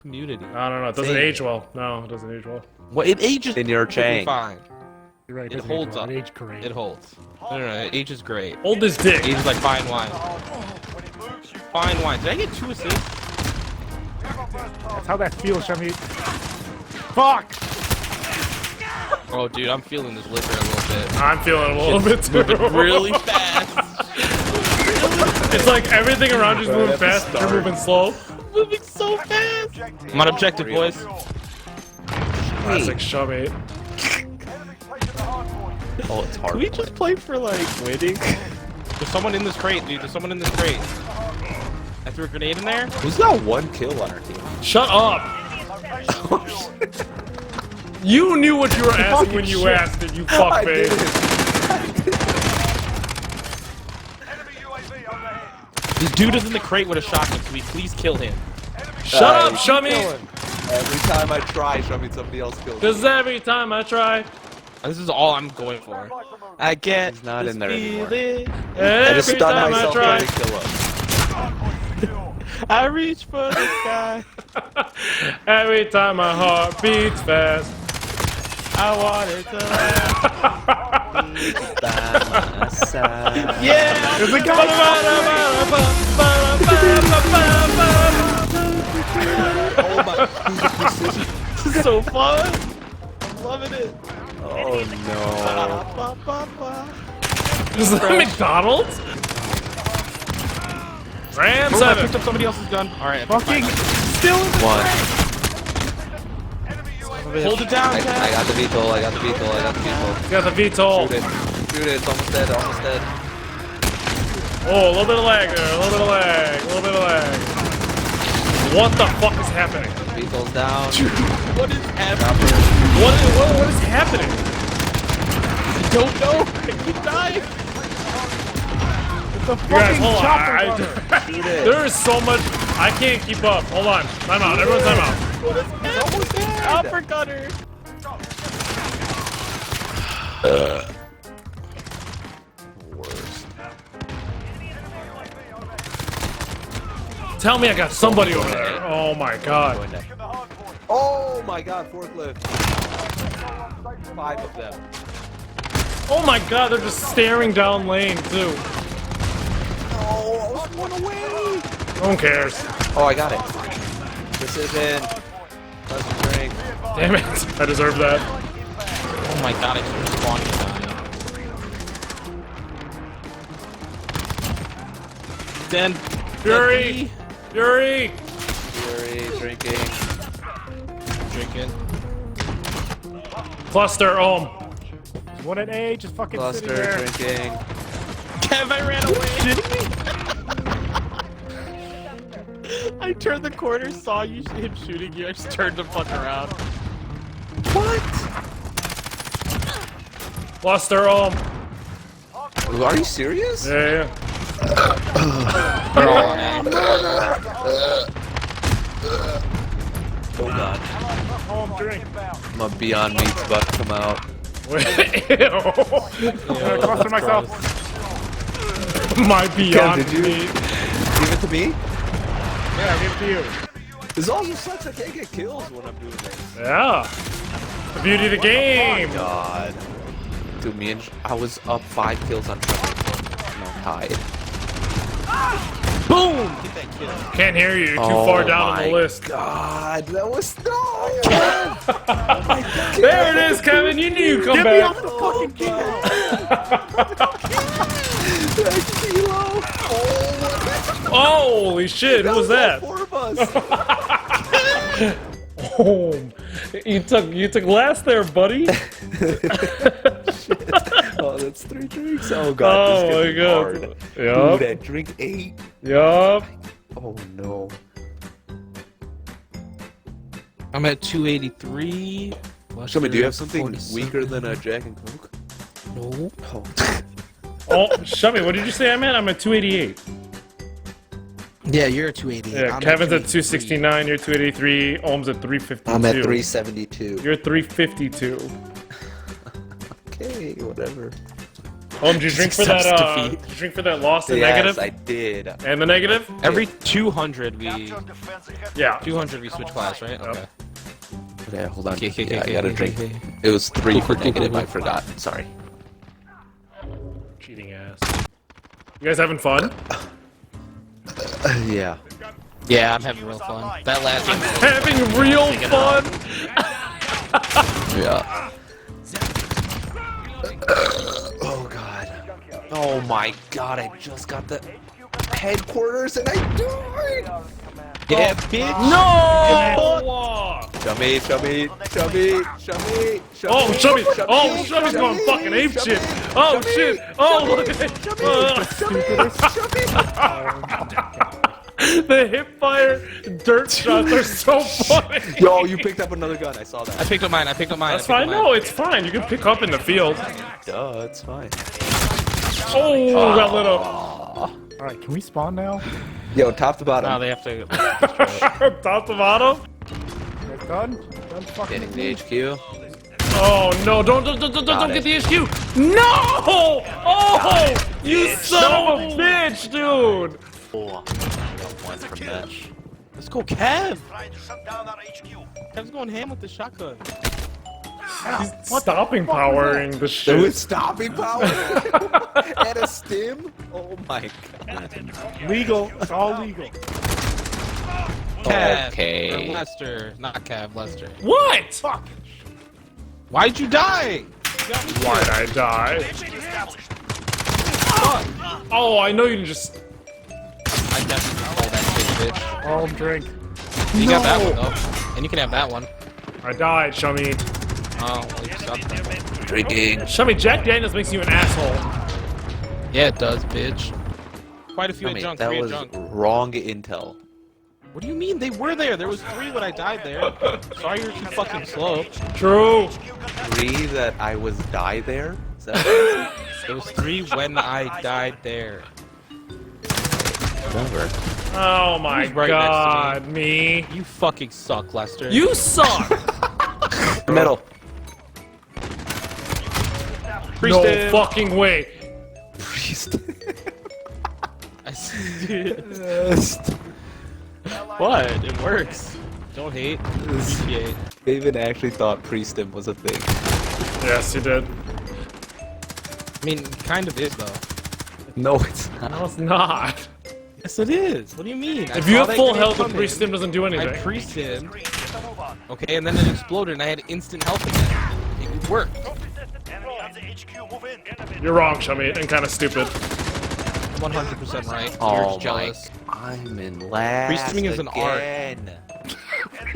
community. I don't know. It doesn't age well. No, it doesn't age well. Well, it ages in your chain. fine. You're right. It holds up. It aged great. It holds. No, it ages great. Hold this dick. It ages like fine wine. Fine wine. Did I get 2 assists? That's how that feels, Shami. Fuck! Oh, dude, I'm feeling this liquor a little bit. I'm feeling a little bit too. Moving really fast. It's like everything around you's moving fast, but you're moving slow. Moving so fast. I'm on objective, boys. Classic Shami. Oh, it's hard. Can we just play for like winning? There's someone in this crate, dude. There's someone in this crate. I threw a grenade in there. Who's got 1 kill on our team? Shut up! You knew what you were asking when you asked it, you fuckface. This dude is in the crate with a shotgun. Can we please kill him? Shut up, Shami! Every time I try, somebody else kills me. Because every time I try... This is all I'm going for. I get He's not this in there anymore. feeling. I just Every stunned time I myself try... trying to kill him. I reach for the sky. Every time my heart beats fast. I want it to last. By my side. Yeah! There's a guy! Oh my! This is so fun. I'm loving it. Oh no! Is that McDonald's? Ram I 7! picked up somebody else's gun. Alright, Fucking still in the One. hold it down, I Cat. got the VTOL. I got the VTOL. I got the VTOL. Got the VTOL. Shoot it! Shoot it! It's almost dead. Almost dead. Oh, a little bit of lag there. A little bit of lag. A little bit of lag. What the fuck is happening? VTOL's down. What is happening? What is happening? I don't know. I keep dying. You guys, hold on. Shoot it. There is so much. I can't keep up. Hold on. Time out. Everyone time out. What is happening? Uppercutter. Worst. Tell me I got somebody over there. Oh my god. Oh my god, forklift. 5 of them. Oh my god, they're just staring down lane too. Oh, I was 1 away. No one cares. Oh, I got it. Precision. Let's drink. Damn it. I deserve that. Oh my god, I just spawned to die. Then Fury! Fury! Fury, drinking. Drinking. Cluster, One at A, just fucking sitting Cluster, there. drinking. Kev, I ran away. I turned the corner, saw you him shooting you. I just turned the fuck around. What? Cluster, Are you serious? Yeah. Oh god. Home drink. My Beyond Meat's about to come out. Ew. I'm gonna cluster myself. My Beyond Did you Meat. give it to me? Yeah, give it to you. This also sucks. I can't get kills when I'm doing this. Yeah. The beauty of the game. Oh god. Dude, I was up 5 kills on Trevor. No, tied. Boom! Get that kill. Can't hear you. You're too far down on the list. God, that was no. There it is, Kevin. You knew you'd come back. Holy shit! Who was that? 4 of us. Oh, you took last there, buddy. Oh, that's 3 drinks. Oh god. Oh this is my gonna be god. hard. Yup. Dude, at drink 8. Yup. Oh no. I'm at 283. Show me, do you have something weaker than a Jack and Coke? No. Oh. Oh, Shubby, what did you say I'm at? I'm at 288. Yeah, you're at 288. Yeah, Kevin's at 269. You're 283. Ohm's at 352. I'm at 372. You're 352. Okay, whatever. Did you drink for that? Success defeat. Did you drink for that loss and Yes, negative? I did. And the negative? Every 200 we... Yeah. 200 we switch class, right? Okay. Okay, hold on. Okay, Yeah, I okay, gotta okay, drink. okay. It was 3 for negative. I forgot. Sorry. Cheating ass. You guys having fun? Yeah. Yeah, I'm having real fun. That last game... Having real fun? Yeah. Oh god. Oh my god, I just got the headquarters and I died! Yeah, bitch! No! Chummy, chummy, chummy, chummy, chummy. Oh, Chubby! Oh, Chubby's going fucking ape shit! Oh shit! Oh, look at it! The hip fire dirt shots are so funny! Yo, you picked up another gun. I saw I that. picked up mine, I picked up mine. That's fine. No, it's fine. You can pick up in the field. Duh, it's fine. Oh, got lit up. Alright, can we spawn now? Yo, top to bottom. No, they have to... Top to bottom? You guys done? Done fucking Getting the HQ. Oh no! Don't get the HQ! No! Oh! You son of a bitch, dude! Oh, one from mesh. Let's go, Kev! Kev's going ham with the shotgun. He's stopping powering the There shit. was stopping power and a stim. Oh my god. legal. It's all legal. Kev! Okay. Or Lester. Not Kev, Lester. What? Why'd you die? Why'd I die? Oh, I know you can just. I definitely stole that shit, bitch. All drink. You got that one, though. And you can have that one. I died, Shummy. Oh, well, you suck then. Drinking. Shummy, Jack Daniels makes you an asshole. Yeah, it does, bitch. Quite a few I at mean, junk, that 3 at was junk. wrong intel. What do you mean? They were there. There was 3 when I died there. Sorry you're too fucking slow. True. 3 that I was die there? Is that There was 3 when I died there. Whatever. Oh my Who's right god, me. You fucking suck, Lester. You suck! Middle. No Priest fucking way. Priest. I see. What? It works. Don't hate. Appreciate. David actually thought pre-stim was a thing. Yes, you did. I mean, it kind of is, though. No, it's not. No, it's not. Yes, it is. What do you mean? If you have full health, the pre-stim doesn't do I anything. pre-stim. Okay, and then it exploded, and I had instant health again. It worked. You're wrong, Shummy, and kind of stupid. 100% right. Oh You're my- jealous. I'm in last Pre-stimming is an art. again.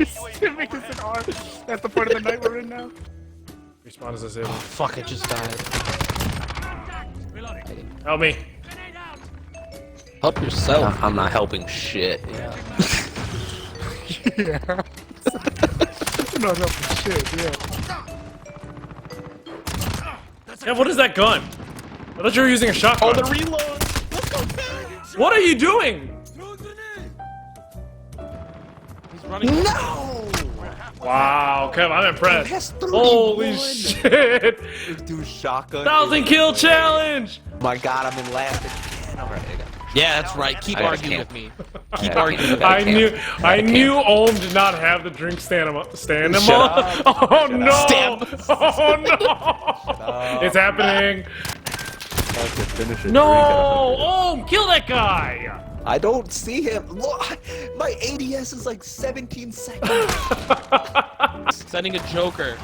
Stimming is an art. That's the point of the night we're in now. Respawn is disabled. Fuck, I just died. Help me. Help yourself. I'm not helping shit. Yeah. No, shit, yeah. Yeah, what is that gun? I thought you were using a shotgun. Oh, the reload! Let's go, Kev! What are you doing? He's running. No! Wow, Kev, I'm impressed. Has 31. Holy shit! Do shotgun. 1,000 kill challenge! My god, I'm in last again. Alright, I got it. Yeah, that's right. Keep I got arguing camp. with me. I Keep got arguing with camp. me. I knew Ohm did not have the drink stamina. Shut up. Oh no! Stamina. Oh no! It's happening! Finish it. No! Ohm, kill that guy! I don't see him. Look, my ADS is like 17 seconds. Sending a joker.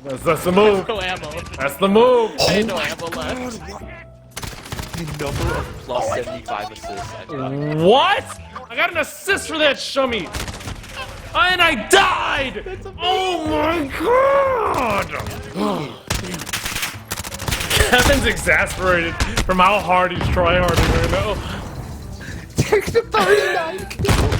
That's the move. No ammo. That's the move. I had no ammo left. The number of plus 75 assists. I got. What? I got an assist for that Shummy. And I died! Oh my god! Kevin's exasperated from how hard he's tryharding right now. Take the 39 kills.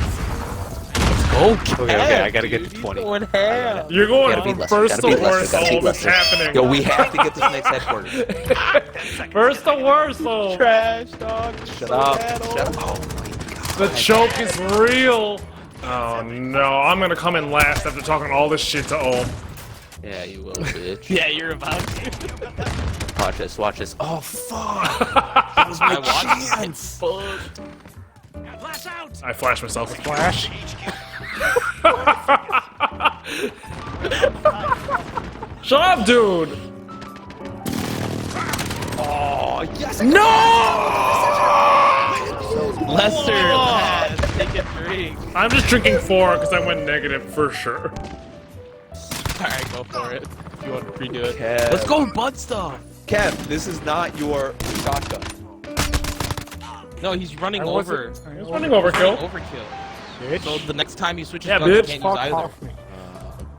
Okay, I gotta get to 20. Going ham. You're going Gotta beat from Lester, first gotta to beat Lester, worst. gotta beat All that's Lester. happening. Yo, we have to get this next headquarters. First to worst, though. Trash, dog. Shut up. Shut up. Oh my god. The choke is real. Oh no, I'm gonna come in last after talking all this shit to Ohm. Yeah, you will, bitch. Yeah, you're about to. Watch this, watch this. Oh, fuck! That was my chance! I flashed myself. Flash. Shut up, dude! Oh, yes! No! Lester, lad, take a drink. I'm just drinking 4 because I went negative for sure. Alright, go for it. If you want to redo it. Kev. Let's go butt stuff. Kev, this is not your shotgun. No, he's running I over. wasn't- He's running overkill. Overkill. Bitch. So the next time he switches Yeah, guns, bitch. he can't Fuck use either. off me.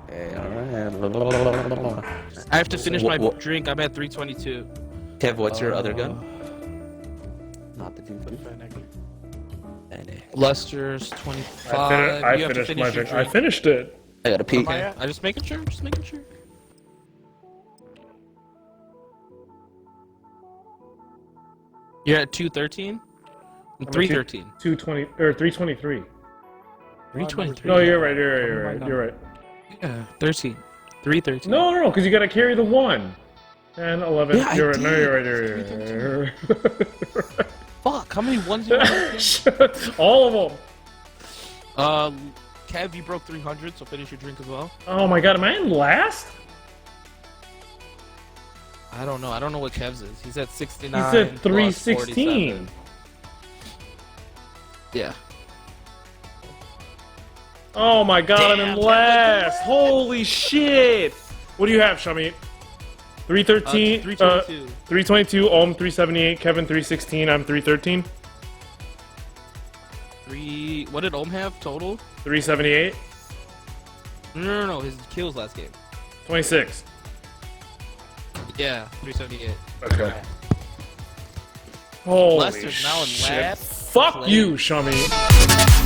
Okay, alright. I have to finish my What- drink. I'm at 322. Kev, what's your other gun? Not the 250. Lester's 25. I You have to finished finish my your drink. I drink. finished it. I gotta pee. Okay, I just making sure. Just making sure. You're at 213. 313. 220 or 323. 323. No, you're right. You're right. Yeah, 13. 313. No, because you gotta carry the 1. 10, 11. Yeah, I you're right. No, did. you're right. Fuck, how many ones do you have? All of them. Kev, you broke 300, so finish your drink as well. Oh my god, am I in last? I don't know. I don't know what Kev's is. He's at 69. He said plus 316. 47. Yeah. Oh my god, I'm Damn, in Kev, last. Holy shit. What do you have, Shamit? 313. 322. 322. Ohm 378. Kevin 316. I'm 313. What did Ohm have total? 378. No. His kills last game. 26. Yeah, 378. Okay. Holy Lester's now in shit. last Fuck place. you, Shamit.